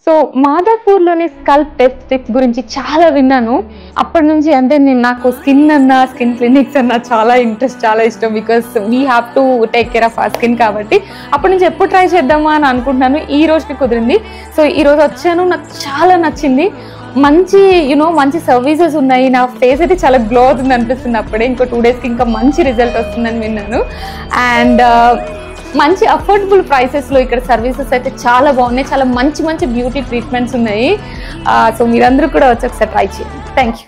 So మాదాపూర్లోని SCALP test గురించి చాలా విన్నాను. అప్పటి నుంచి అంటే నాకు స్కిన్ క్లినిక్స్ అన్న చాలా ఇంట్రెస్ట్, చాలా ఇష్టం. Because we have to take care of our skin కాబట్టి అప్పటి నుంచి ఎప్పుడు ట్రై చేద్దామా అని అనుకుంటున్నాను. ఈ రోజుకి కుదిరింది. సో ఈరోజు వచ్చాను, నాకు చాలా నచ్చింది. మంచి మంచి సర్వీసెస్ ఉన్నాయి. నా ఫేస్ అయితే చాలా గ్లో అవుతుంది అనిపిస్తుంది. అప్పుడే ఇంకో 2 డేస్కి ఇంకా మంచి రిజల్ట్ వస్తుందని విన్నాను. అండ్ మంచి అఫోర్డబుల్ ప్రైసెస్లో ఇక్కడ సర్వీసెస్ అయితే చాలా బాగున్నాయి. చాలా మంచి బ్యూటీ ట్రీట్మెంట్స్ ఉన్నాయి. సో మీరందరూ కూడా వచ్చి ఒకసారి ట్రై చేయండి. Thank you.